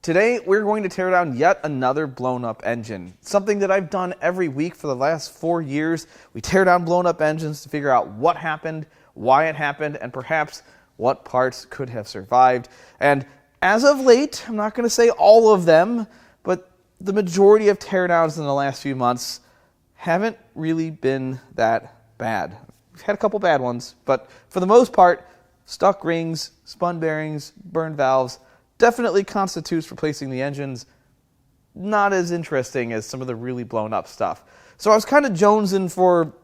Today, we're going to tear down yet another blown up engine. Something that I've done every week for the last 4 years. We tear down blown up engines to figure out what happened, why it happened, and perhaps what parts could have survived. And as of late, I'm not going to say all of them, but the majority of teardowns in the last few months haven't really been that bad. We've had a couple bad ones, but for the most part, stuck rings, spun bearings, burned valves, definitely constitutes replacing the engines. Not as interesting as some of the really blown up stuff. So I was kind of jonesing for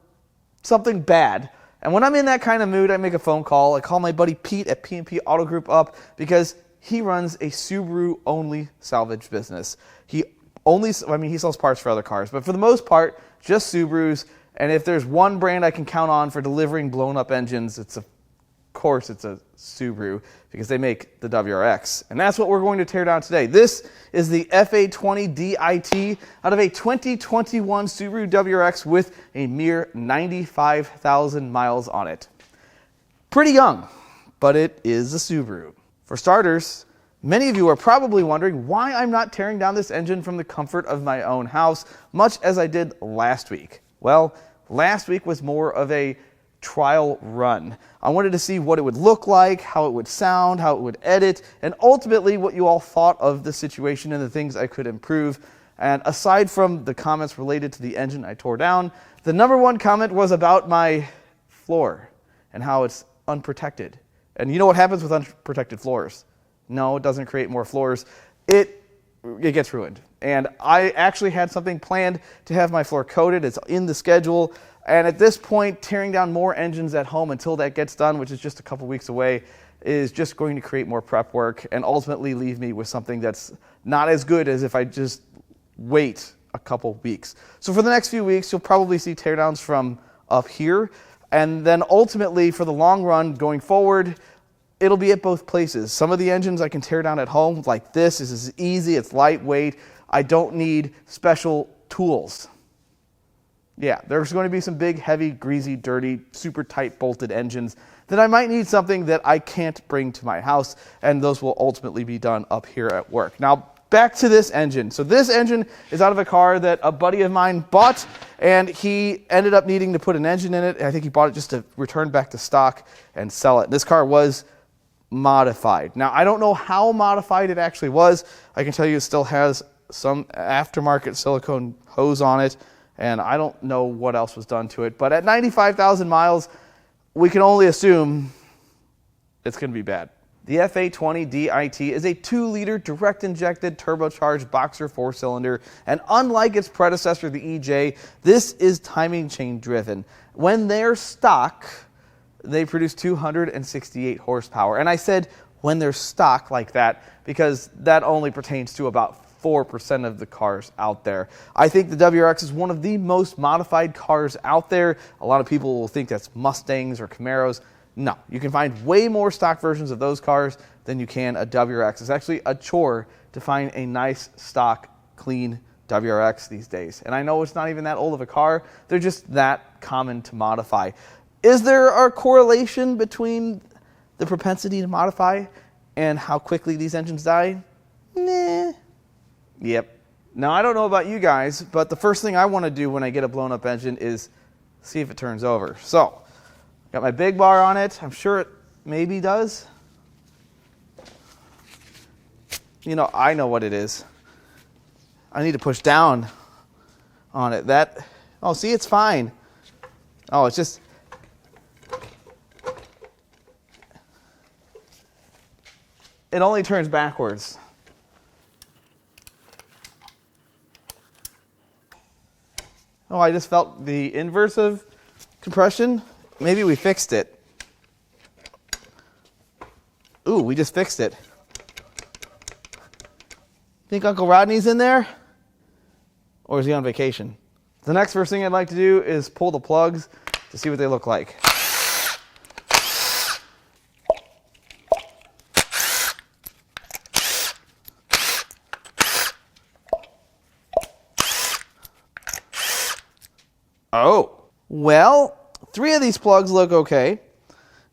something bad. And when I'm in that kind of mood, I make a phone call. I call my buddy Pete at P&P Auto Group up because he runs a Subaru only salvage business. He sells parts for other cars, but for the most part, just Subarus. And if there's one brand I can count on for delivering blown up engines, it's a Subaru, because they make the WRX. And that's what we're going to tear down today. This is the FA20DIT out of a 2021 Subaru WRX with a mere 95,000 miles on it. Pretty young, but it is a Subaru. For starters, many of you are probably wondering why I'm not tearing down this engine from the comfort of my own house, much as I did last week. Well, last week was more of a trial run. I wanted to see what it would look like, how it would sound, how it would edit, and ultimately what you all thought of the situation and the things I could improve. And aside from the comments related to the engine I tore down, the number one comment was about my floor and how it's unprotected. And you know what happens with unprotected floors? No, it doesn't create more floors. It gets ruined. And I actually had something planned to have my floor coated. It's in the schedule. And at this point, tearing down more engines at home until that gets done, which is just a couple weeks away, is just going to create more prep work and ultimately leave me with something that's not as good as if I just wait a couple weeks. So for the next few weeks, you'll probably see teardowns from up here. And then ultimately, for the long run going forward, it'll be at both places. Some of the engines I can tear down at home, like this. This is easy, it's lightweight. I don't need special tools. Yeah, there's going to be some big, heavy, greasy, dirty, super tight bolted engines that I might need something that I can't bring to my house, and those will ultimately be done up here at work. Now, back to this engine. So this engine is out of a car that a buddy of mine bought, and he ended up needing to put an engine in it. And I think he bought it just to return back to stock and sell it. This car was modified. Now, I don't know how modified it actually was. I can tell you it still has some aftermarket silicone hose on it, and I don't know what else was done to it. But at 95,000 miles, we can only assume it's going to be bad. The FA20DIT is a 2-liter direct-injected turbocharged boxer 4-cylinder, and unlike its predecessor, the EJ, this is timing chain driven. When they're stock, they produce 268 horsepower. And I said when they're stock like that because that only pertains to about 4% of the cars out there. I think the WRX is one of the most modified cars out there. A lot of people will think that's Mustangs or Camaros. No, you can find way more stock versions of those cars than you can a WRX. It's actually a chore to find a nice, stock, clean WRX these days. And I know it's not even that old of a car. They're just that common to modify. Is there a correlation between the propensity to modify and how quickly these engines die? Nah. Yep. Now, I don't know about you guys, but the first thing I want to do when I get a blown up engine is see if it turns over. So, got my big bar on it. I'm sure it maybe does. You know, I know what it is. I need to push down on it. Oh, see, it's fine. Oh, it's just, it only turns backwards. Oh, I just felt the inverse of compression. Maybe we fixed it. Ooh, we just fixed it. Think Uncle Rodney's in there? Or is he on vacation? The next first thing I'd like to do is pull the plugs to see what they look like. Oh, well, 3 of these plugs look okay.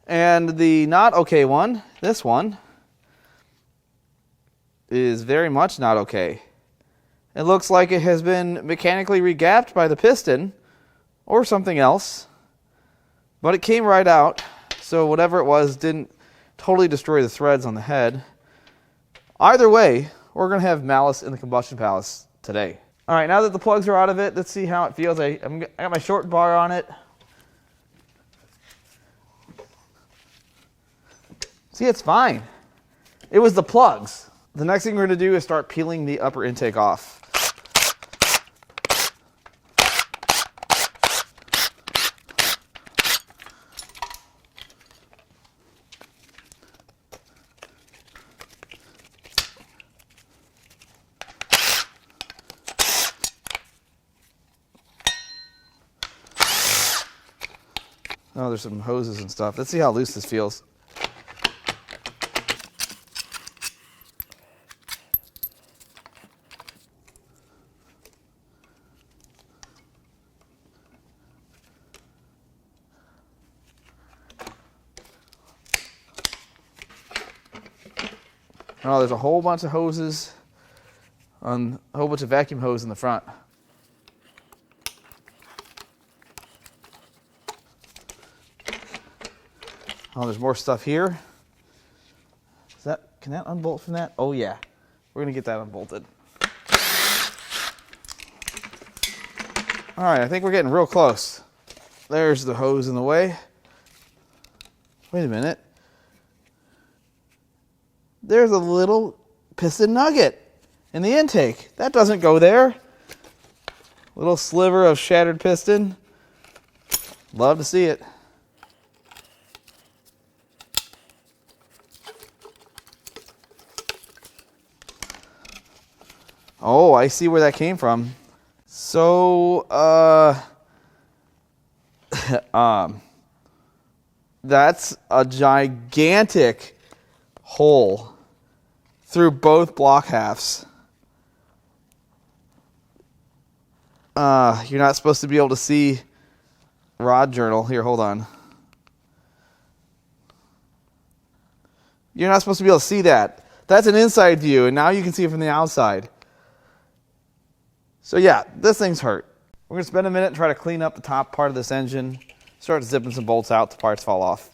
And the not okay one, this one, is very much not okay. It looks like it has been mechanically regapped by the piston or something else, but it came right out, so whatever it was didn't totally destroy the threads on the head. Either way, we're going to have malice in the combustion palace today. All right, now that the plugs are out of it, let's see how it feels. I got my short bar on it. See, it's fine. It was the plugs. The next thing we're going to do is start peeling the upper intake off. Oh, there's some hoses and stuff. Let's see how loose this feels. Oh, there's a whole bunch of hoses on a whole bunch of vacuum hose in the front. Oh, there's more stuff here. Can that unbolt from that? Oh yeah, we're gonna get that unbolted. All right, I think we're getting real close. There's the hose in the way. Wait a minute. There's a little piston nugget in the intake. That doesn't go there. Little sliver of shattered piston. Love to see it. Oh, I see where that came from. So, that's a gigantic hole through both block halves. You're not supposed to be able to see rod journal. Here, hold on. You're not supposed to be able to see that. That's an inside view, and now you can see it from the outside. So yeah, this thing's hurt. We're going to spend a minute and try to clean up the top part of this engine. Start zipping some bolts out, the parts fall off.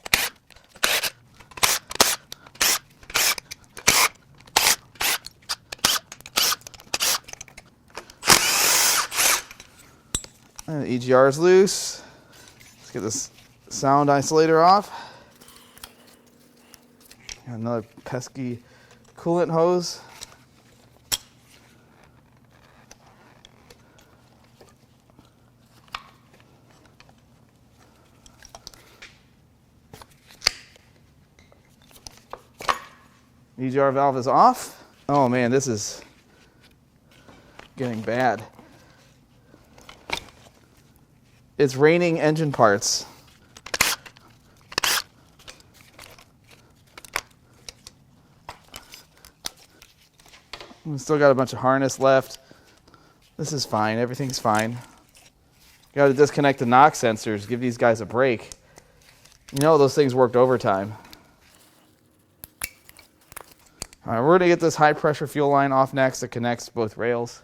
And the EGR is loose. Let's get this sound isolator off. Got another pesky coolant hose. EGR valve is off. Oh man, this is getting bad. It's raining engine parts. We still got a bunch of harness left. This is fine, everything's fine. Got to disconnect the knock sensors, give these guys a break. You know those things worked overtime. All right, we're gonna get this high pressure fuel line off next that connects both rails.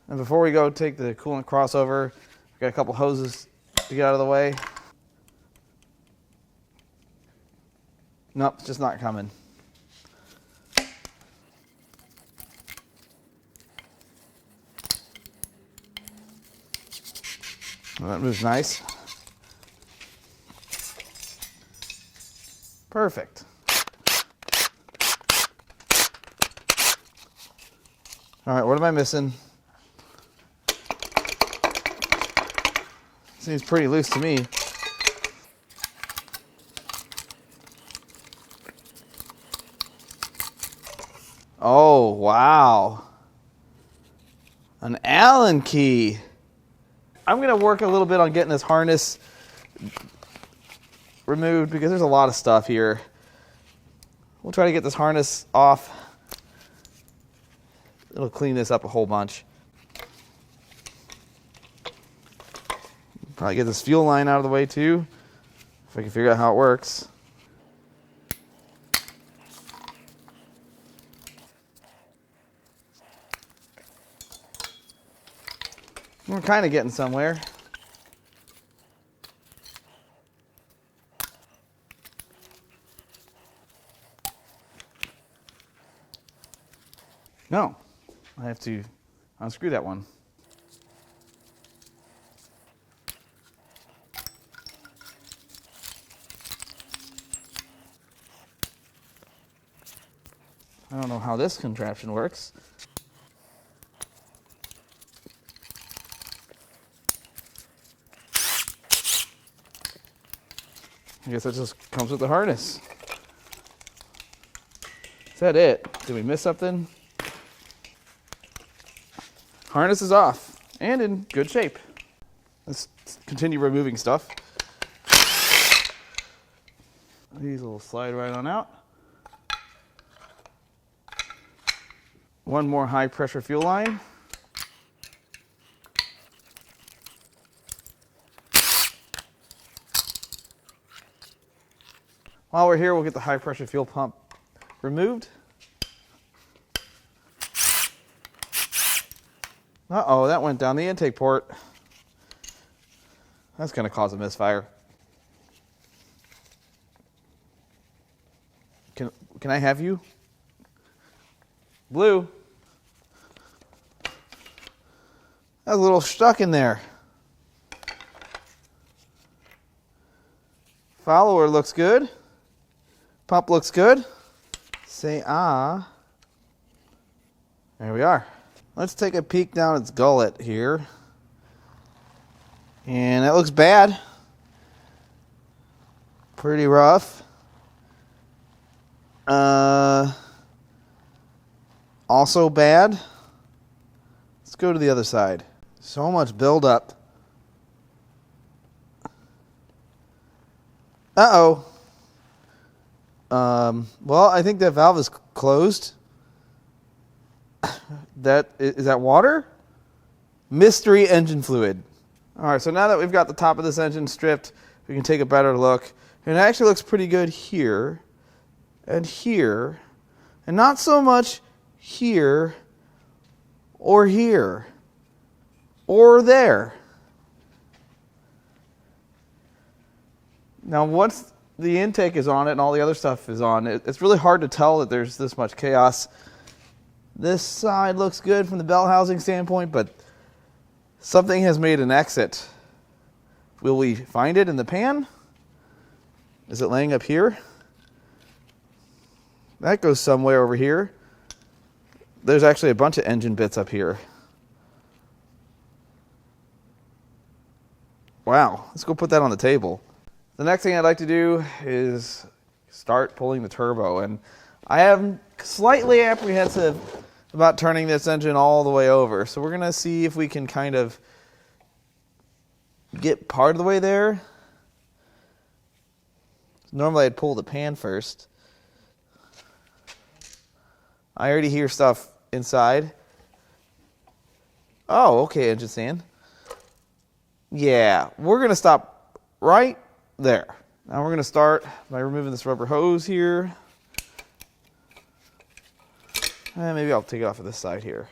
And before we go take the coolant crossover, we've got a couple hoses to get out of the way. Nope, it's just not coming. Well, that moves nice. Perfect. All right, what am I missing? Seems pretty loose to me. Oh, wow. An Allen key. I'm going to work a little bit on getting this harness removed because there's a lot of stuff here. We'll try to get this harness off. It'll clean this up a whole bunch. Probably get this fuel line out of the way too, if I can figure out how it works. We're kind of getting somewhere. No, I have to unscrew that one. I don't know how this contraption works. I guess that just comes with the harness. Is that it? Did we miss something? Harness is off and in good shape. Let's continue removing stuff. These will slide right on out. One more high pressure fuel line. While we're here, we'll get the high pressure fuel pump removed. Uh-oh, that went down the intake port. That's going to cause a misfire. Can I have you? Blue. That's a little stuck in there. Follower looks good. Pump looks good. Say ah. There we are. Let's take a peek down its gullet here. And that looks bad. Pretty rough. Also bad. Let's go to the other side. So much buildup. Uh-oh. Well, I think that valve is closed. Is that water? Mystery engine fluid. All right, so now that we've got the top of this engine stripped, we can take a better look. And it actually looks pretty good here and here, and not so much here or here or there. Now, once the intake is on it and all the other stuff is on it, it's really hard to tell that there's this much chaos. This side looks good from the bell housing standpoint, but something has made an exit. Will we find it in the pan? Is it laying up here? That goes somewhere over here. There's actually a bunch of engine bits up here. Wow, let's go put that on the table. The next thing I'd like to do is start pulling the turbo, and I am slightly apprehensive about turning this engine all the way over. So we're going to see if we can kind of get part of the way there. Normally I'd pull the pan first. I already hear stuff inside. Oh, okay, engine stand. Yeah, we're going to stop right there. Now we're going to start by removing this rubber hose here. And maybe I'll take it off of this side here.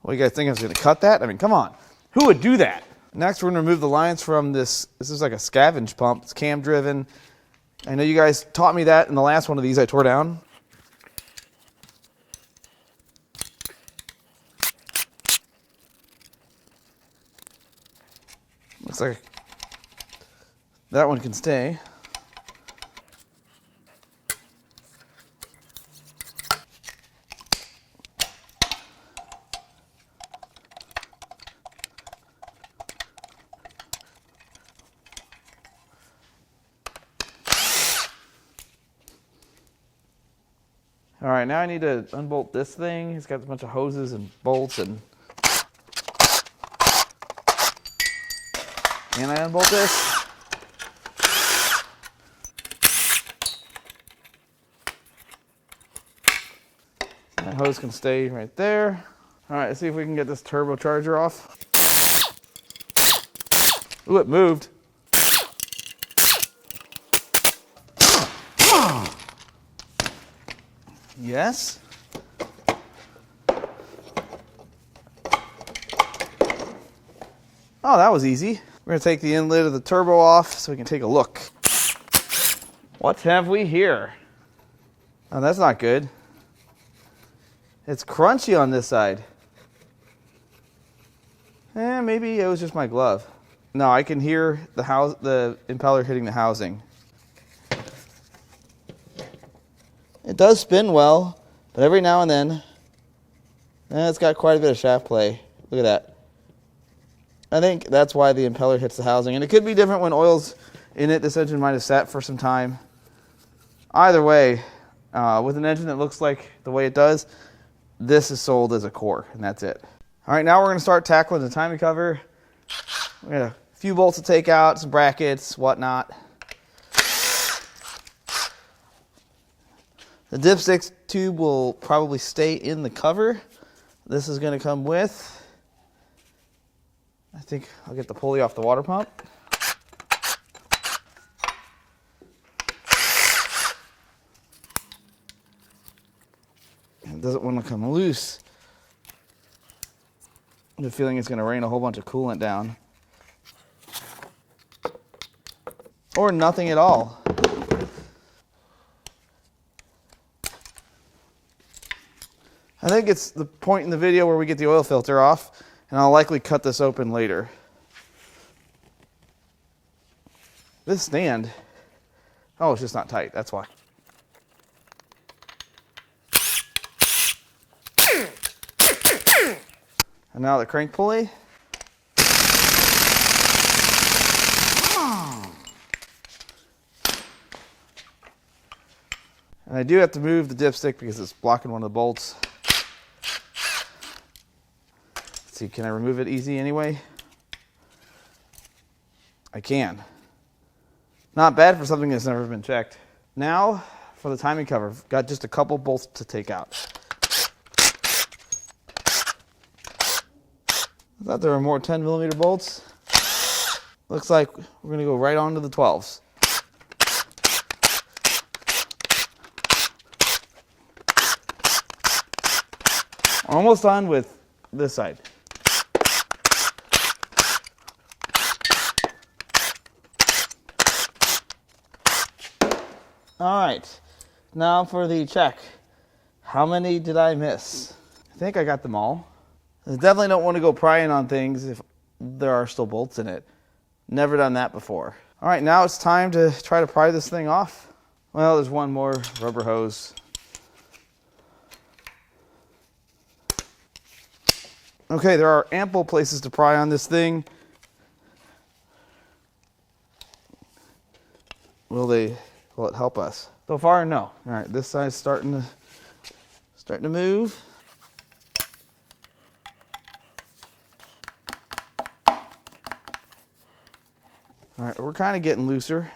What do you guys think? I was going to cut that? I mean, come on. Who would do that? Next, we're going to remove the lines from this. This is like a scavenge pump. It's cam driven. I know you guys taught me that in the last one of these I tore down. Looks like that one can stay. All right, now I need to unbolt this thing. It's got a bunch of hoses and bolts and... Can I unbolt this? That hose can stay right there. All right, let's see if we can get this turbocharger off. Ooh, it moved. Yes. Oh, that was easy. We're gonna take the inlet of the turbo off so we can take a look. What have we here? Oh, that's not good. It's crunchy on this side. Maybe it was just my glove. No, I can hear the impeller hitting the housing. It does spin well, but every now and then, it's got quite a bit of shaft play. Look at that. I think that's why the impeller hits the housing. And it could be different when oil's in it. This engine might have sat for some time. Either way, with an engine that looks like the way it does, this is sold as a core, and that's it. All right, now we're going to start tackling the timing cover. We got a few bolts to take out, some brackets, whatnot. The dipstick tube will probably stay in the cover. This is going to come with. I think I'll get the pulley off the water pump. It doesn't want to come loose. I have a feeling it's going to rain a whole bunch of coolant down. Or nothing at all. I think it's the point in the video where we get the oil filter off, and I'll likely cut this open later. This stand, oh, it's just not tight, that's why. And now the crank pulley. And I do have to move the dipstick because it's blocking one of the bolts. Let's see, can I remove it easy anyway? I can. Not bad for something that's never been checked. Now for the timing cover. Got just a couple bolts to take out. I thought there were more 10mm bolts. Looks like we're going to go right on to the 12s. Almost done with this side. All right, now for the check. How many did I miss? I think I got them all. I definitely don't want to go prying on things if there are still bolts in it. Never done that before. All right, now it's time to try to pry this thing off. Well, there's one more rubber hose. Okay, there are ample places to pry on this thing. Will it help us? So far, no. All right, this side's starting to move. All right, we're kind of getting looser.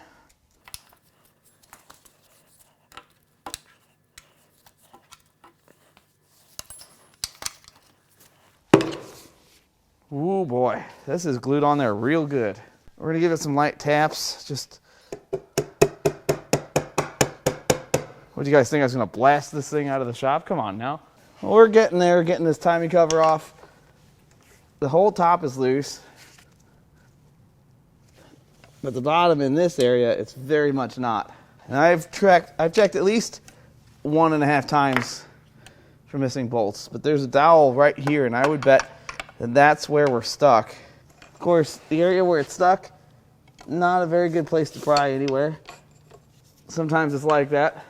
Ooh boy, this is glued on there real good. We're gonna give it some light taps. Just, what do you guys think? I was gonna blast this thing out of the shop? Come on now. Well, we're getting there, getting this timing cover off. The whole top is loose. But the bottom in this area, it's very much not. And I've checked at least 1.5 times for missing bolts. But there's a dowel right here, and I would bet that that's where we're stuck. Of course, the area where it's stuck, not a very good place to pry anywhere. Sometimes it's like that.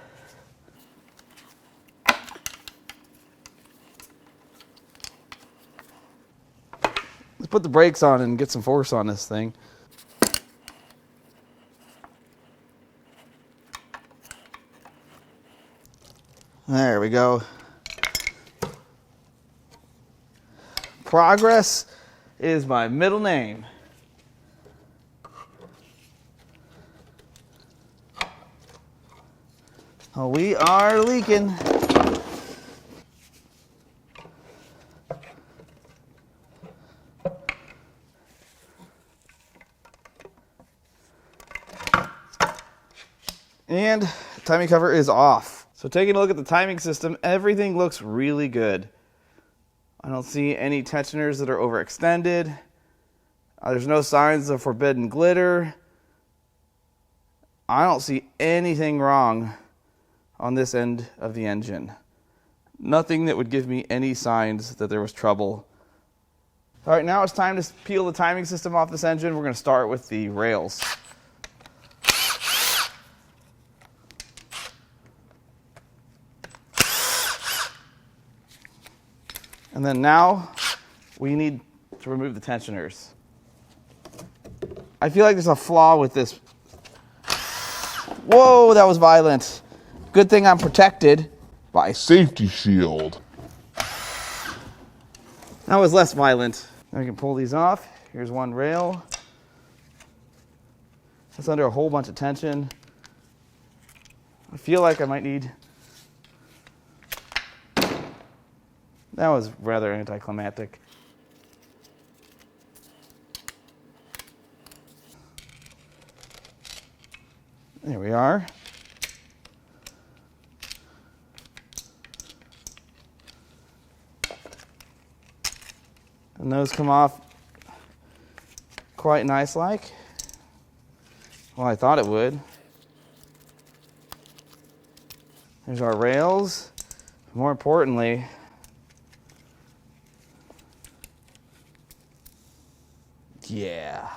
Let's put the brakes on and get some force on this thing. There we go. Progress is my middle name. Oh, we are leaking. And timing cover is off. So taking a look at the timing system, everything looks really good. I don't see any tensioners that are overextended. There's no signs of forbidden glitter. I don't see anything wrong on this end of the engine. Nothing that would give me any signs that there was trouble. All right, now it's time to peel the timing system off this engine. We're going to start with the rails. And then now we need to remove the tensioners. I feel like there's a flaw with this. Whoa, that was violent. Good thing I'm protected by a safety shield. That was less violent. Now we can pull these off. Here's one rail. It's under a whole bunch of tension. I feel like I might need... That was rather anticlimactic. There we are. And those come off quite nice like. Well, I thought it would. There's our rails. More importantly, yeah.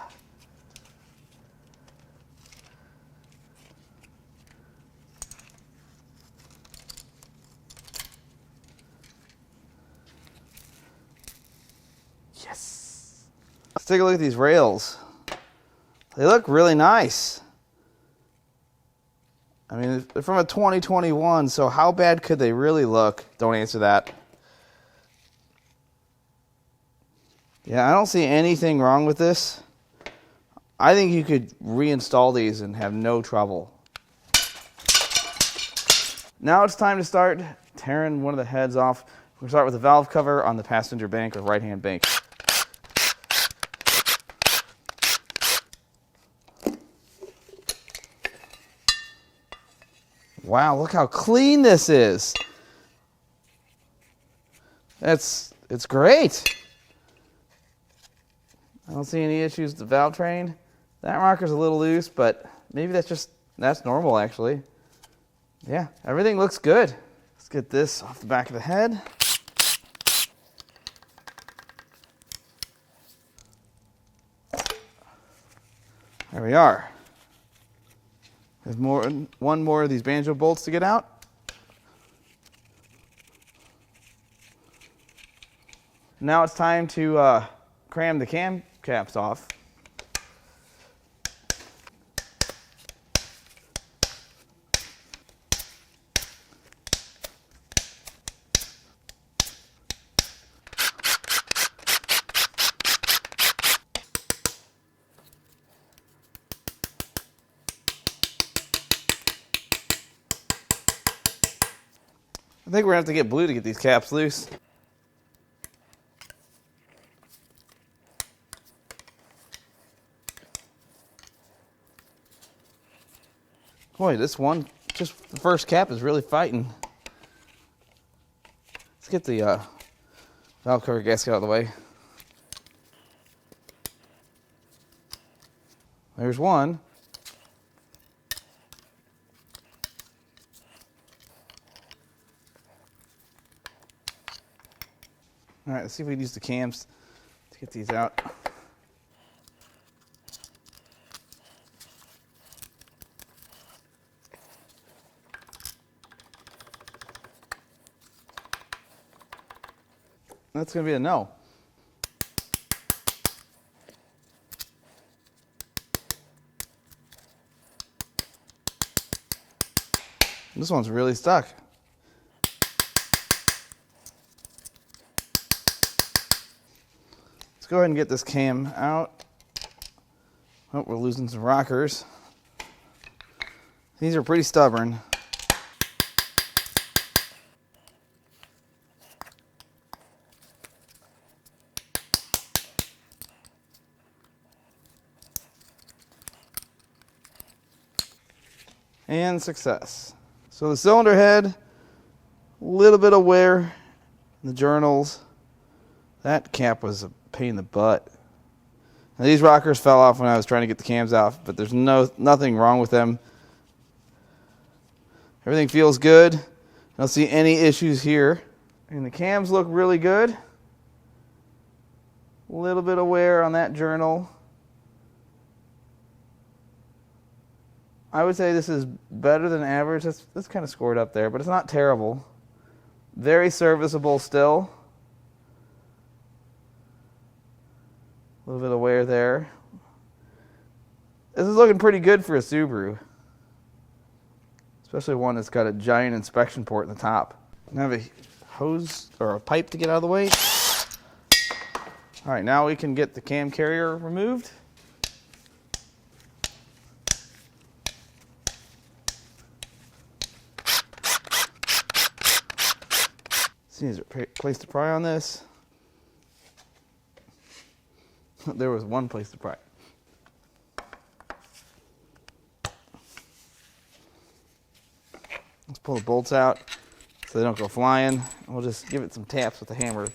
Yes. Let's take a look at these rails. They look really nice. I mean, they're from a 2021, so how bad could they really look? Don't answer that. Yeah, I don't see anything wrong with this. I think you could reinstall these and have no trouble. Now it's time to start tearing one of the heads off. We'll start with the valve cover on the passenger bank or right-hand bank. Wow, look how clean this is. It's great. I don't see any issues with the valvetrain. That marker's a little loose, but maybe that's normal actually. Yeah, everything looks good. Let's get this off the back of the head. There we are. There's one more of these banjo bolts to get out. Now it's time to cram the cam caps off. I think we're going to have to get blue to get these caps loose. Boy, this one, just the first cap is really fighting. Let's get the valve cover gasket out of the way. There's one. All right, let's see if we can use the cams to get these out. That's going to be a no. This one's really stuck. Let's go ahead and get this cam out. Oh, we're losing some rockers. These are pretty stubborn. And success. So the cylinder head, a little bit of wear in the journals. That cap was a pain in the butt. Now, these rockers fell off when I was trying to get the cams off, but there's nothing wrong with them. Everything feels good. I don't see any issues here. And the cams look really good. A little bit of wear on that journal. I would say this is better than average. That's kind of scored up there, but it's not terrible. Very serviceable still. A little bit of wear there. This is looking pretty good for a Subaru. Especially one that's got a giant inspection port in the top. I have a hose or a pipe to get out of the way. All right, now we can get the cam carrier removed. See, is there a place to pry on this? There was one place to pry. Let's pull the bolts out so they don't go flying. We'll just give it some taps with the hammer.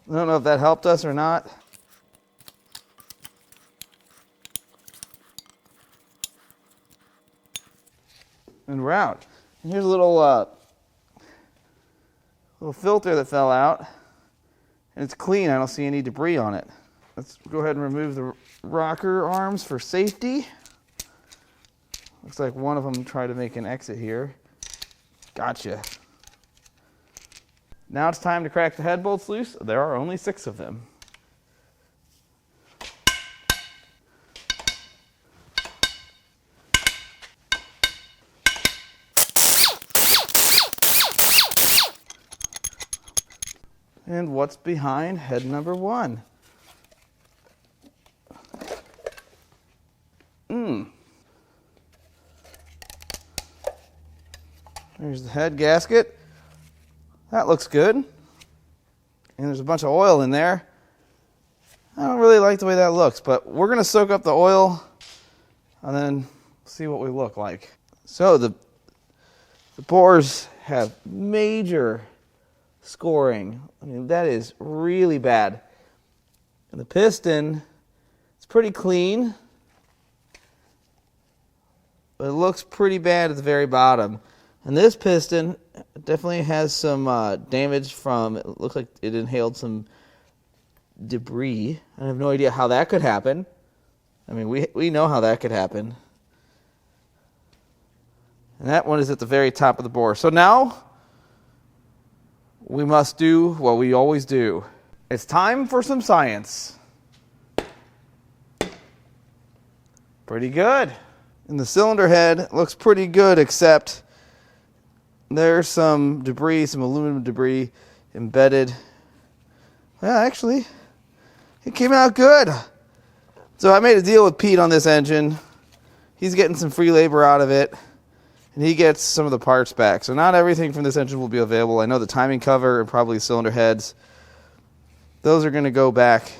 I don't know if that helped us or not. And we're out. And here's a little filter that fell out. And it's clean. I don't see any debris on it. Let's go ahead and remove the rocker arms for safety. Looks like one of them tried to make an exit here. Gotcha. Now it's time to crack the head bolts loose. There are only 6 of them. And what's behind head number 1? There's the head gasket. That looks good. And there's a bunch of oil in there. I don't really like the way that looks, but we're going to soak up the oil and then see what we look like. So the bores have major scoring. I mean, that is really bad. And the piston, it's pretty clean, but it looks pretty bad at the very bottom. And this piston definitely has some damage from, it looks like it inhaled some debris. I have no idea how that could happen. I mean, we know how that could happen. And that one is at the very top of the bore. So now we must do what we always do. It's time for some science. Pretty good. And the cylinder head looks pretty good, except there's some debris, some aluminum debris embedded. Well, actually, it came out good. So I made a deal with Pete on this engine. He's getting some free labor out of it, and he gets some of the parts back. So not everything from this engine will be available. I know the timing cover and probably cylinder heads, those are going to go back.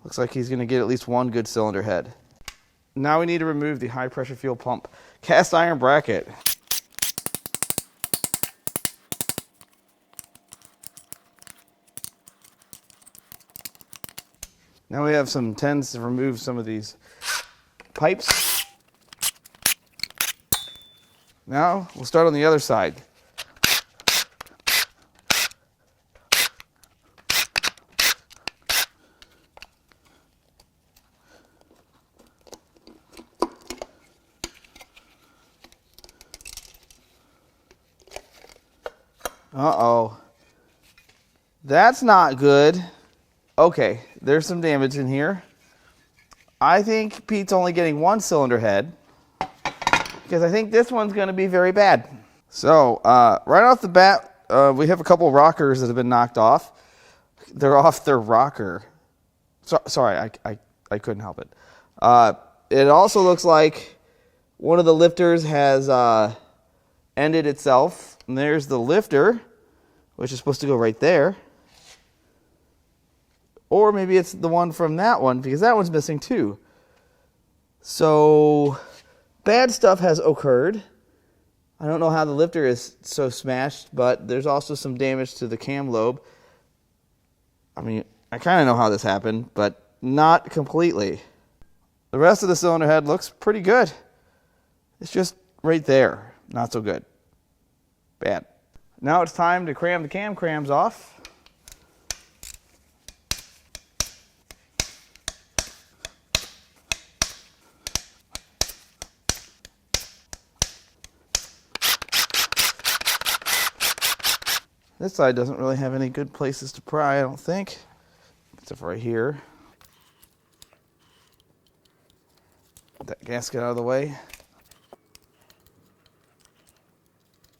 Looks like he's going to get at least one good cylinder head. Now we need to remove the high pressure fuel pump cast iron bracket. Now we have some tens to remove some of these pipes. Now we'll start on the other side. Uh-oh. That's not good. Okay, there's some damage in here. I think Pete's only getting one cylinder head because I think this one's going to be very bad. So, right off the bat, we have a couple rockers that have been knocked off. They're off their rocker. Sorry, I couldn't help it. It also looks like one of the lifters has ended itself. And there's the lifter, which is supposed to go right there. Or maybe it's the one from that one, because that one's missing too. So Bad stuff has occurred. I don't know how the lifter is so smashed, but there's also some damage to the cam lobe. I mean, I kind of know how this happened, but not completely. The rest of the cylinder head looks pretty good. It's just right there. Not so good. Bad. Now it's time to cram the cam crams off. This side doesn't really have any good places to pry, I don't think, except for right here. Get that gasket out of the way.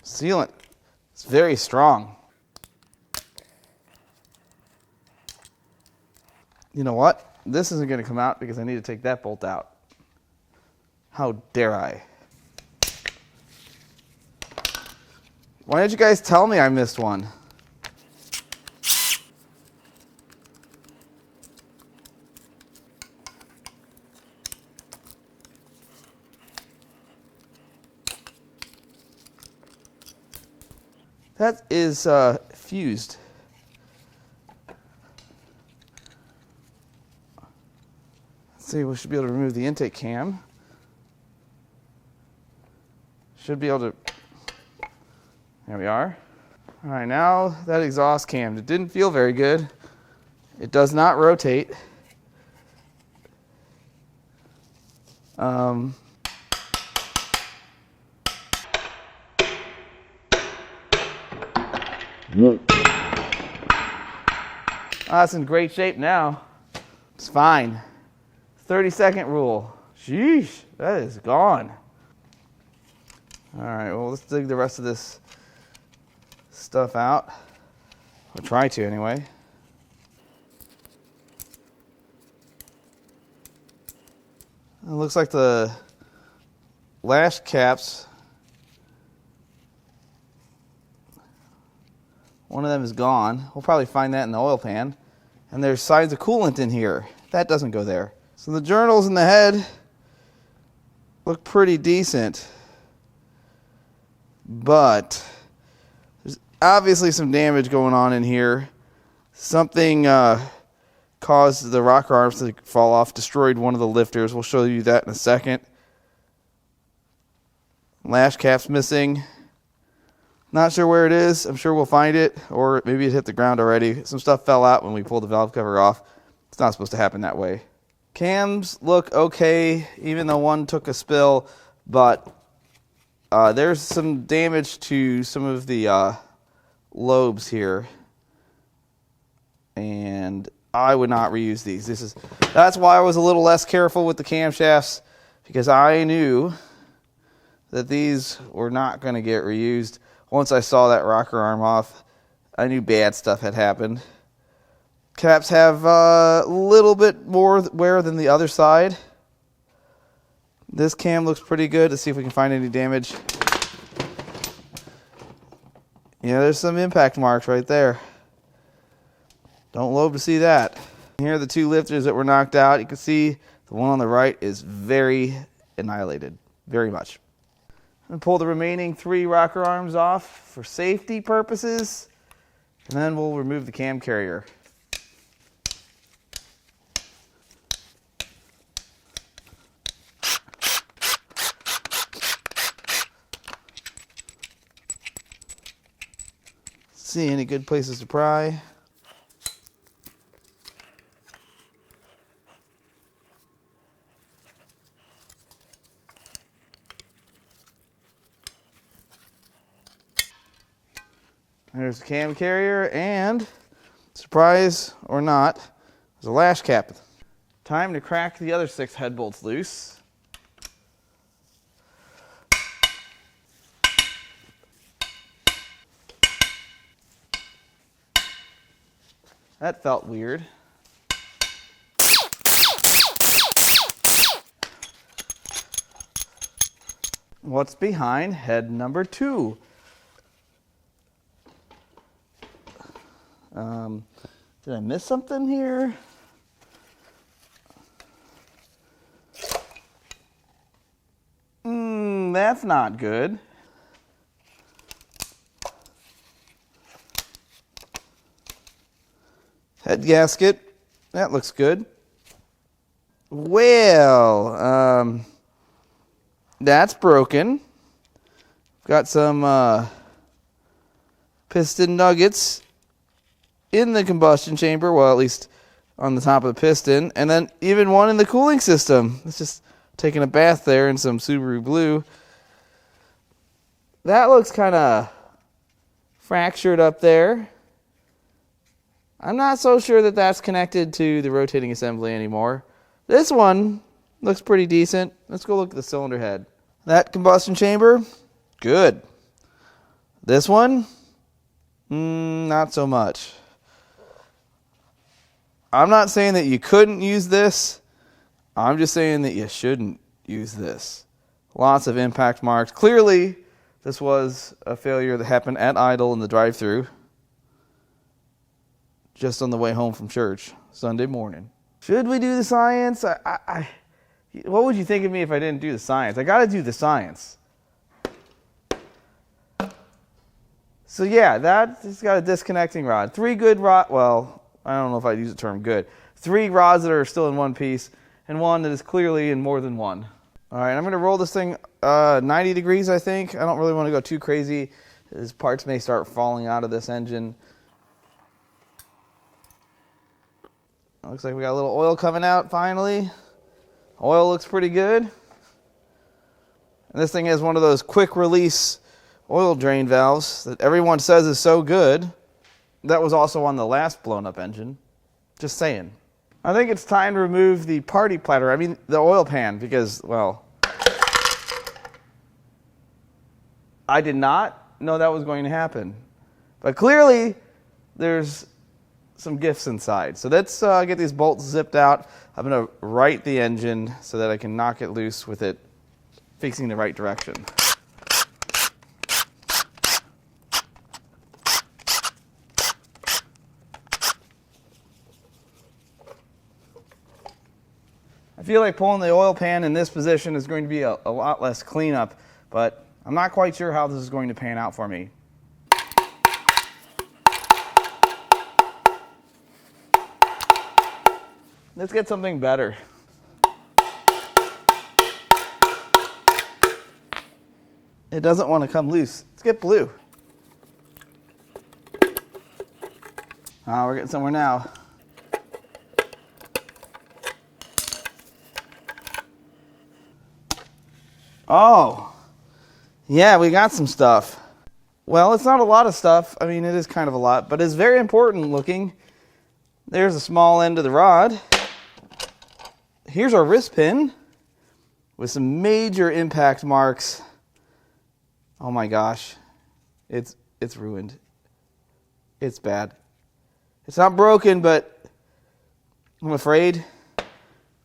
Sealant. It's very strong. You know what? This isn't going to come out because I need to take that bolt out. How dare I? Why didn't you guys tell me I missed one? That is fused. Let's see, we should be able to remove the intake cam. Should be able to. There we are. All right, now that exhaust cam, it didn't feel very good. It does not rotate. That's in great shape now. It's fine. 30-second rule. Sheesh, that is gone. All right, well, let's dig the rest of this stuff out. Or try to, anyway. It looks like the lash caps, one of them is gone. We'll probably find that in the oil pan. And there's signs of coolant in here. That doesn't go there. So the journals in the head look pretty decent. But there's obviously some damage going on in here. Something caused the rocker arms to fall off, destroyed one of the lifters. We'll show you that in a second. Lash cap's missing. Not sure where it is. I'm sure we'll find it, or maybe it hit the ground already. Some stuff fell out when we pulled the valve cover off. It's not supposed to happen that way. Cams look okay, even though one took a spill, but there's some damage to some of the lobes here, and I would not reuse these. That's why I was a little less careful with the camshafts, because I knew that these were not going to get reused. Once I saw that rocker arm off, I knew bad stuff had happened. Caps have a little bit more wear than the other side. This cam looks pretty good. Let's see if we can find any damage. Yeah, there's some impact marks right there. Don't lobe to see that. Here are the two lifters that were knocked out. You can see the one on the right is very annihilated, very much. I'm going to pull the remaining 3 rocker arms off for safety purposes, and then we'll remove the cam carrier. See any good places to pry. There's the cam carrier, and surprise or not, there's a lash cap. Time to crack the other 6 head bolts loose. That felt weird. What's behind head number 2? Did I miss something here? that's not good. Head gasket, that looks good. Well, that's broken. Got some piston nuggets in the combustion chamber, well, at least on the top of the piston, and then even one in the cooling system. It's just taking a bath there in some Subaru blue. That looks kind of fractured up there. I'm not so sure that that's connected to the rotating assembly anymore. This one looks pretty decent. Let's go look at the cylinder head. That combustion chamber, good. This one, not so much. I'm not saying that you couldn't use this. I'm just saying that you shouldn't use this. Lots of impact marks. Clearly, this was a failure that happened at idle in the drive-thru just on the way home from church Sunday morning. Should we do the science? What would you think of me if I didn't do the science? I got to do the science. So yeah, that's got a disconnecting rod. 3 good rods. Well, I don't know if I'd use the term good. 3 rods that are still in one piece, and one that is clearly in more than one. All right, I'm going to roll this thing 90 degrees, I think. I don't really want to go too crazy, as parts may start falling out of this engine. Looks like we got a little oil coming out finally. Oil looks pretty good. And this thing has one of those quick release oil drain valves that everyone says is so good. That was also on the last blown up engine. Just saying. I think it's time to remove the party platter. I mean the oil pan, because, well, I did not know that was going to happen. But clearly there's some gifts inside. So let's get these bolts zipped out. I'm going to right the engine so that I can knock it loose with it facing the right direction. I feel like pulling the oil pan in this position is going to be a lot less cleanup, but I'm not quite sure how this is going to pan out for me. Let's get something better. It doesn't want to come loose. Let's get blue. We're getting somewhere now. Oh, yeah, we got some stuff. Well, it's not a lot of stuff. I mean, it is kind of a lot, but it's very important looking. There's a small end of the rod. Here's our wrist pin with some major impact marks. Oh my gosh, it's ruined. It's bad. It's not broken, but I'm afraid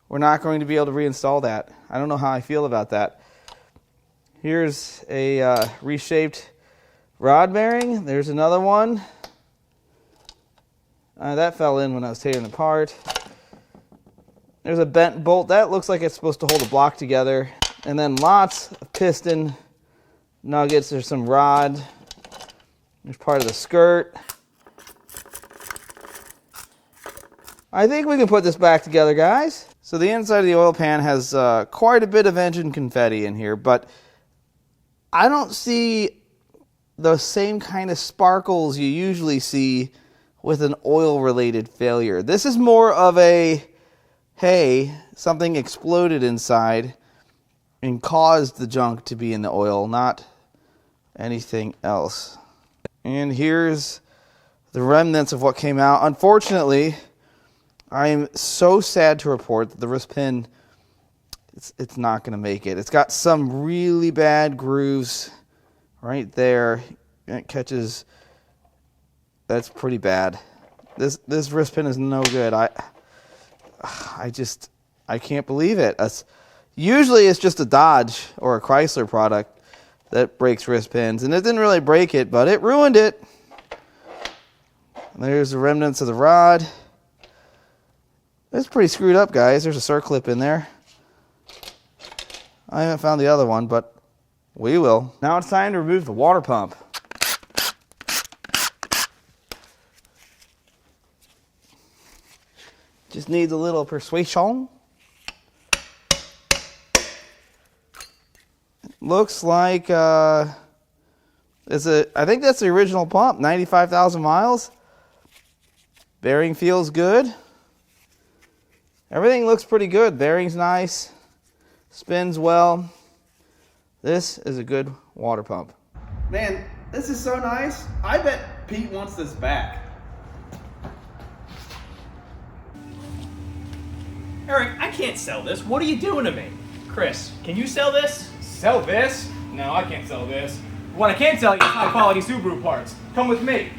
we're not going to be able to reinstall that. I don't know how I feel about that. Here's a reshaped rod bearing. There's another one. That fell in when I was tearing it apart. There's a bent bolt. That looks like it's supposed to hold a block together. And then lots of piston nuggets. There's some rod. There's part of the skirt. I think we can put this back together, guys. So the inside of the oil pan has quite a bit of engine confetti in here, but I don't see the same kind of sparkles you usually see with an oil-related failure. This is more of a, hey, something exploded inside and caused the junk to be in the oil, not anything else. And here's the remnants of what came out. Unfortunately, I'm so sad to report that the wrist pin, it's not going to make it. It's got some really bad grooves right there. It catches. That's pretty bad. This wrist pin is no good. I can't believe it. Usually it's just a Dodge or a Chrysler product that breaks wrist pins, and it didn't really break it, but it ruined it. And there's the remnants of the rod. It's pretty screwed up, guys. There's a circlip in there. I haven't found the other one, but We will. Now it's time to remove the water pump. Just needs a little persuasion. Looks like I think that's the original pump, 95,000 miles. Bearing feels good. Everything looks pretty good. Bearing's nice. Spins well. This is a good water pump. Man, this is so nice. I bet Pete wants this back. Eric, I can't sell this. What are you doing to me? Chris, can you sell this? Sell this? No, I can't sell this. What I can sell you is high quality Subaru parts. Come with me.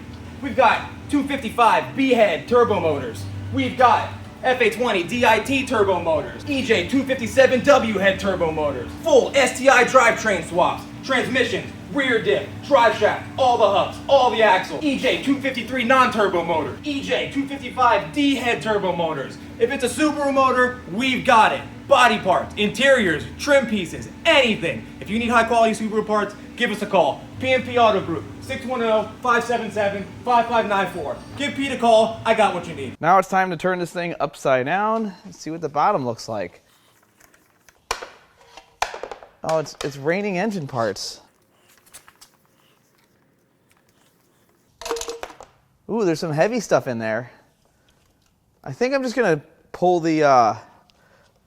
We've got 255 B-head turbo motors. We've got FA20DIT turbo motors. EJ257W head turbo motors. Full STI drivetrain swaps. Transmissions, rear diff, drive shaft, all the hubs, all the axles. EJ253 non-turbo motor. EJ255D head turbo motors. If it's a Subaru motor, we've got it. Body parts, interiors, trim pieces, anything. If you need high quality Subaru parts, give us a call. PMP Auto Group, 610-577-5594. Give Pete a call, I got what you need. Now it's time to turn this thing upside down and see what the bottom looks like. Oh, it's raining engine parts. Ooh, there's some heavy stuff in there. I think I'm just gonna pull the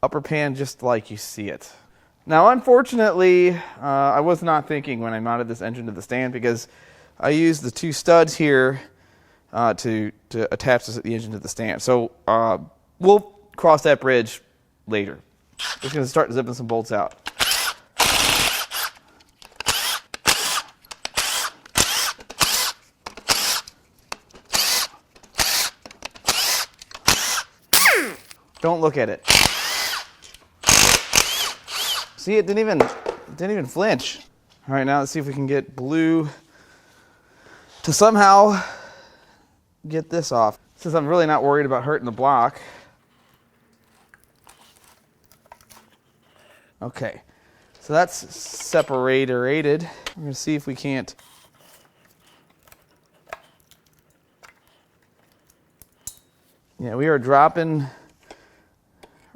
upper pan just like you see it. Now, unfortunately, I was not thinking when I mounted this engine to the stand, because I used the two studs here to attach the engine to the stand. So we'll cross that bridge later. Just gonna start zipping some bolts out. Don't look at it. See, it didn't even flinch. All right, now let's see if we can get blue to somehow get this off. Since I'm really not worried about hurting the block. Okay, so that's separated. We're gonna see if we can't. Yeah, we are dropping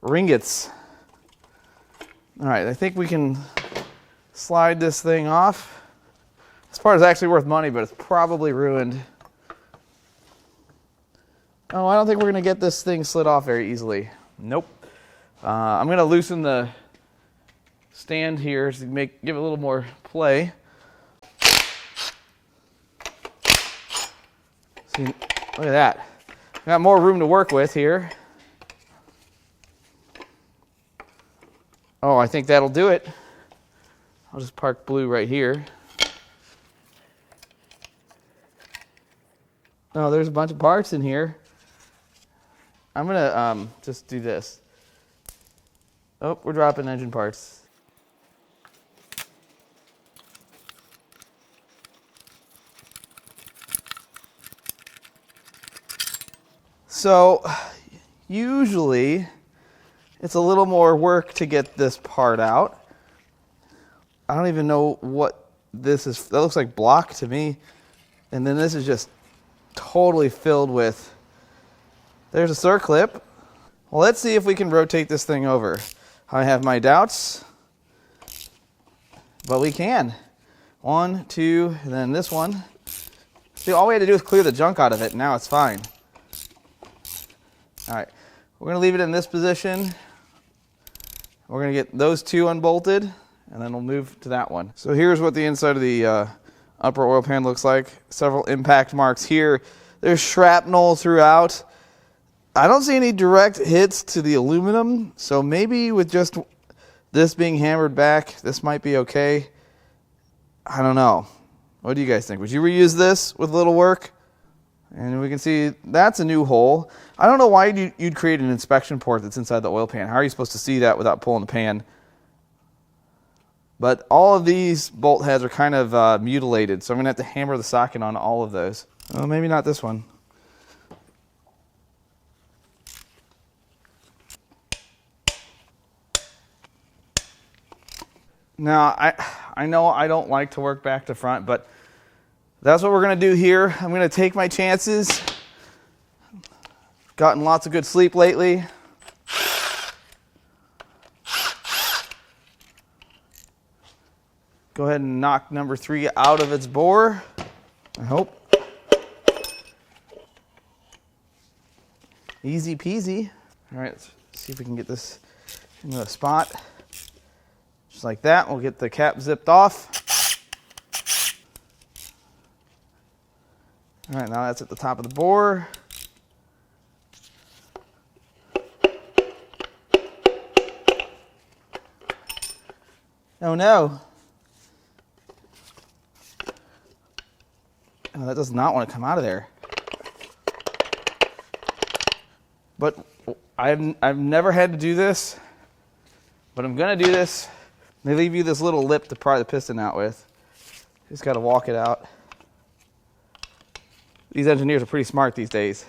ringgits. All right, I think we can slide this thing off. This part is actually worth money, but it's probably ruined. Oh, I don't think we're gonna get this thing slid off very easily. Nope. I'm gonna loosen the stand here to give it a little more play. See, look at that. Got more room to work with here. Oh, I think that'll do it. I'll just park blue right here. Oh, there's a bunch of parts in here. I'm gonna just do this. Oh, we're dropping engine parts. So, usually, it's a little more work to get this part out. I don't even know what this is. That looks like block to me. And then this is just totally filled with. There's a circlip. Well, let's see if we can rotate this thing over. I have my doubts, but we can. 1, 2, and then this one. See, all we had to do is clear the junk out of it, and now it's fine. All right, we're gonna leave it in this position. We're gonna get those two unbolted, and then we'll move to that one. So here's what the inside of the upper oil pan looks like. Several impact marks here. There's shrapnel throughout. I don't see any direct hits to the aluminum, so maybe with just this being hammered back, this might be okay. I don't know. What do you guys think? Would you reuse this with a little work? And we can see that's a new hole. I don't know why you'd create an inspection port that's inside the oil pan. How are you supposed to see that without pulling the pan? But all of these bolt heads are kind of mutilated, so I'm going to have to hammer the socket on all of those. Well, maybe not this one. Now, I know I don't like to work back to front, but that's what we're gonna do here. I'm gonna take my chances. Gotten lots of good sleep lately. Go ahead and knock number 3 out of its bore, I hope. Easy peasy. All right, let's see if we can get this into a spot. Just like that, we'll get the cap zipped off. All right, now that's at the top of the bore. Oh no. Oh, that does not want to come out of there. But I've never had to do this, but I'm gonna do this. They leave you this little lip to pry the piston out with. Just gotta walk it out. These engineers are pretty smart these days.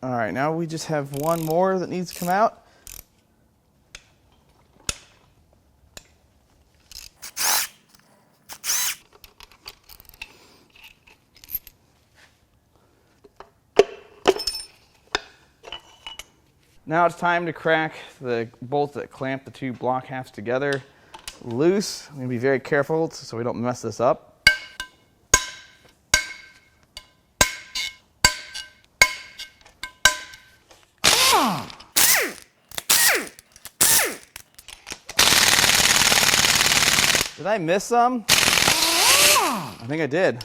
All right, now we just have one more that needs to come out. Now it's time to crack the bolts that clamp the 2 block halves together loose. I'm gonna be very careful so we don't mess this up. Did I miss some? I think I did.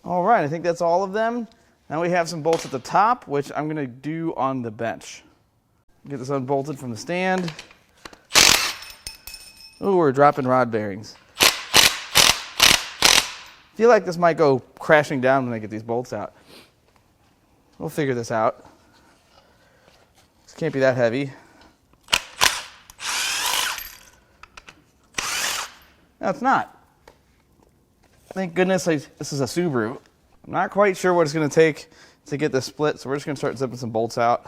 All right, I think that's all of them. Now we have some bolts at the top, which I'm gonna do on the bench. Get this unbolted from the stand. Oh, we're dropping rod bearings. Feel like this might go crashing down when I get these bolts out. We'll figure this out. This can't be that heavy. No, it's not. Thank goodness this is a Subaru. I'm not quite sure what it's going to take to get this split, so we're just going to start zipping some bolts out.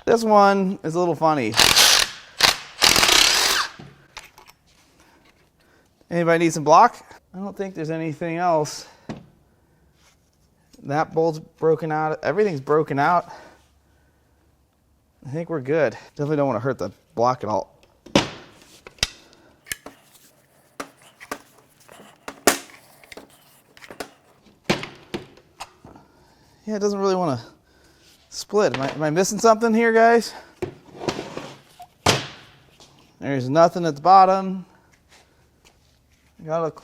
This one is a little funny. Anybody need some block? I don't think there's anything else. That bolt's broken out. Everything's broken out. I think we're good. Definitely don't want to hurt the block at all. Yeah, it doesn't really want to split. Am I missing something here, guys? There's nothing at the bottom.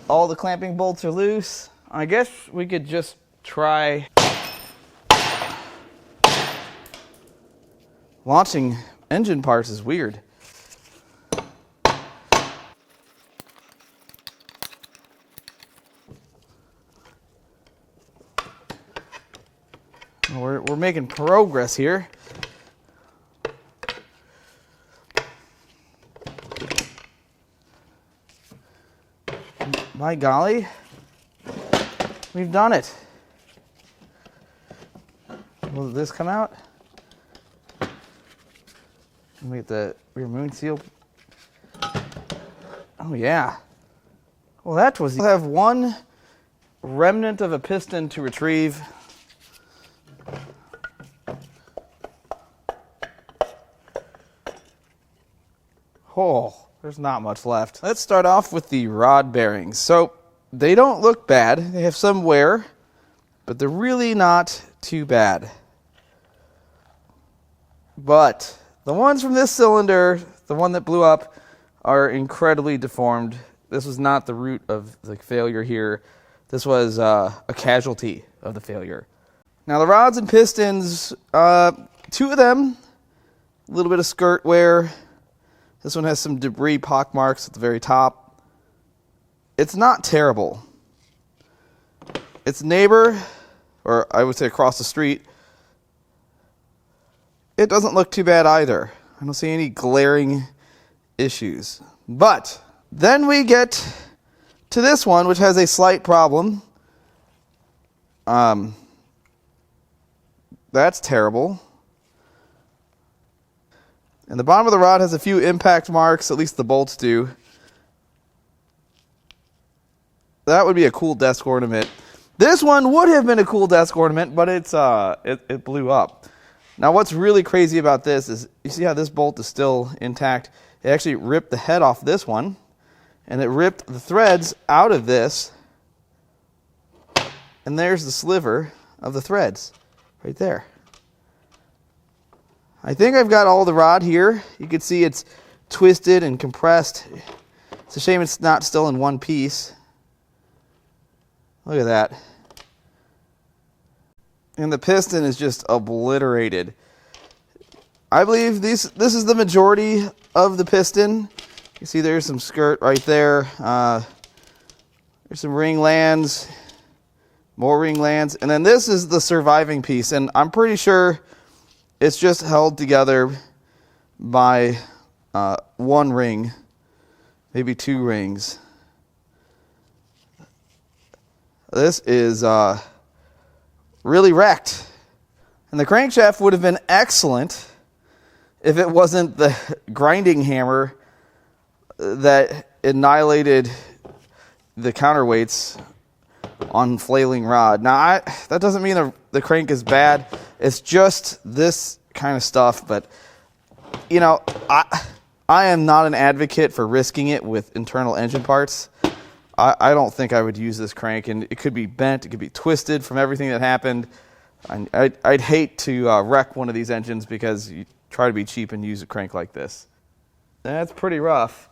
All the clamping bolts are loose. I guess we could just try launching engine parts is weird. We're making progress here. By golly, we've done it. Will this come out? Let me get the rear moon seal. Oh yeah. Well, that was. We'll have one remnant of a piston to retrieve. Oh, there's not much left. Let's start off with the rod bearings. So they don't look bad. They have some wear, but they're really not too bad. But the ones from this cylinder, the one that blew up, are incredibly deformed. This was not the root of the failure here. This was a casualty of the failure. Now the rods and pistons, 2 of them, a little bit of skirt wear. This one has some debris pockmarks at the very top. It's not terrible. Its neighbor, or I would say across the street, it doesn't look too bad either. I don't see any glaring issues. But Then we get to this one, which has a slight problem. That's terrible. And the bottom of the rod has a few impact marks, at least the bolts do. That would be a cool desk ornament. This one would have been a cool desk ornament, but it blew up. Now what's really crazy about this is, you see how this bolt is still intact? It actually ripped the head off this one, and it ripped the threads out of this. And there's the sliver of the threads right there. I think I've got all the rod here. You can see it's twisted and compressed. It's a shame it's not still in one piece. Look at that. And the piston is just obliterated. I believe this is the majority of the piston. You see there's some skirt right there. There's some ring lands, more ring lands. And then this is the surviving piece. And I'm pretty sure it's just held together by one ring, maybe two rings. This is really wrecked. And the crankshaft would have been excellent if it wasn't the grinding hammer that annihilated the counterweights on flailing rod. Now, that doesn't mean the crank is bad. It's just this kind of stuff. But, you know, I am not an advocate for risking it with internal engine parts. I don't think I would use this crank, and it could be bent, it could be twisted from everything that happened. I'd hate to wreck one of these engines because you try to be cheap and use a crank like this. That's pretty rough.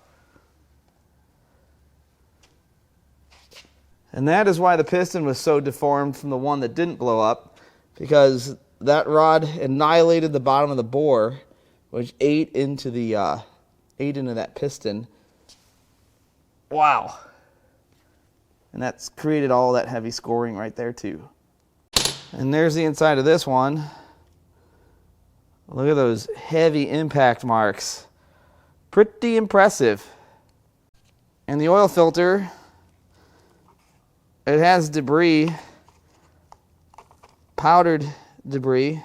And that is why the piston was so deformed from the one that didn't blow up, because that rod annihilated the bottom of the bore, which ate into that piston. Wow. And that's created all that heavy scoring right there too. And there's the inside of this one. Look at those heavy impact marks. Pretty impressive. And the oil filter, it has debris, powdered debris,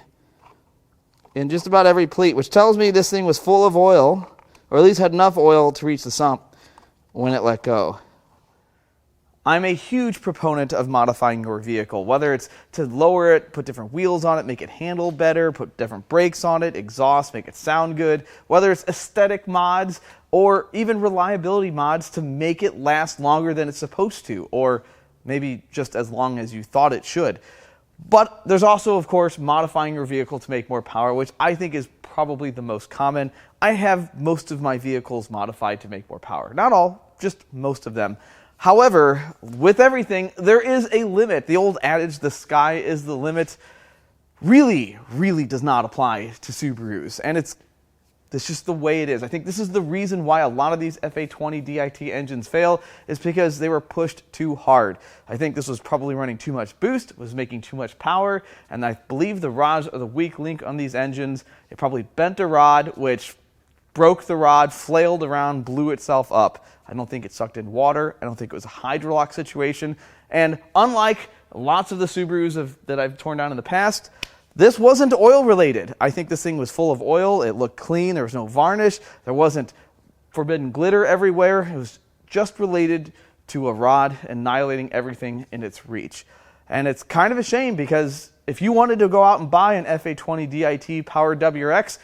in just about every pleat, which tells me this thing was full of oil, or at least had enough oil to reach the sump when it let go. I'm a huge proponent of modifying your vehicle, whether it's to lower it, put different wheels on it, make it handle better, put different brakes on it, exhaust, make it sound good, whether it's aesthetic mods or even reliability mods to make it last longer than it's supposed to, or maybe just as long as you thought it should. But there's also, of course, modifying your vehicle to make more power, which I think is probably the most common. I have most of my vehicles modified to make more power. Not all, just most of them. However, with everything, there is a limit. The old adage, the sky is the limit, really, really does not apply to Subarus. And it's just the way it is. I think this is the reason why a lot of these FA20DIT engines fail, is because they were pushed too hard. I think this was probably running too much boost, was making too much power, and I believe the rods are the weak link on these engines. It probably bent a rod, which broke the rod, flailed around, blew itself up. I don't think it sucked in water. I don't think it was a hydrolock situation. And unlike lots of the Subarus that I've torn down in the past, this wasn't oil related. I think this thing was full of oil. It looked clean. There was no varnish. There wasn't forbidden glitter everywhere. It was just related to a rod annihilating everything in its reach. And it's kind of a shame, because if you wanted to go out and buy an FA20DIT powered WRX,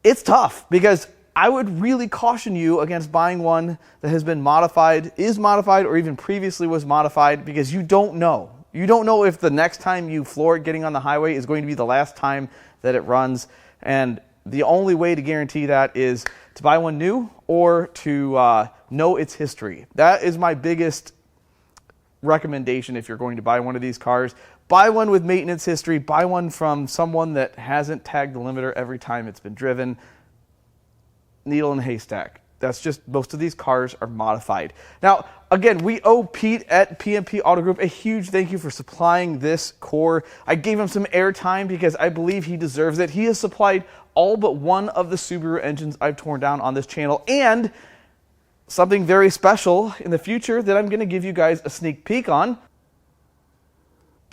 it's tough, because I would really caution you against buying one that has been modified, is modified, or even previously was modified, because you don't know. You don't know if the next time you floor it getting on the highway is going to be the last time that it runs. And the only way to guarantee that is to buy one new, or to know its history. That is my biggest recommendation if you're going to buy one of these cars. Buy one with maintenance history. Buy one from someone that hasn't tagged the limiter every time it's been driven. Needle in a haystack. That's just, most of these cars are modified. Now, again, we owe Pete at PMP Auto Group a huge thank you for supplying this core. I gave him some airtime because I believe he deserves it. He has supplied all but one of the Subaru engines I've torn down on this channel, and something very special in the future that I'm going to give you guys a sneak peek on.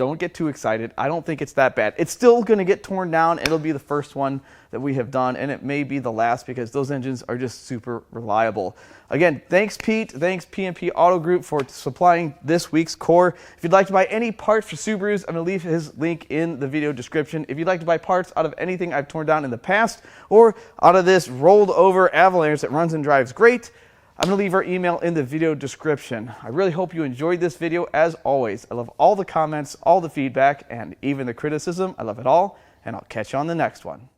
Don't get too excited. I don't think it's that bad. It's still going to get torn down. It'll be the first one that we have done, and it may be the last because those engines are just super reliable. Again, thanks Pete, thanks P&P Auto Group for supplying this week's core. If you'd like to buy any parts for Subarus, I'm going to leave his link in the video description. If you'd like to buy parts out of anything I've torn down in the past or out of this rolled over Avalanche that runs and drives great, I'm going to leave our email in the video description. I really hope you enjoyed this video. As always, I love all the comments, all the feedback, and even the criticism. I love it all, and I'll catch you on the next one.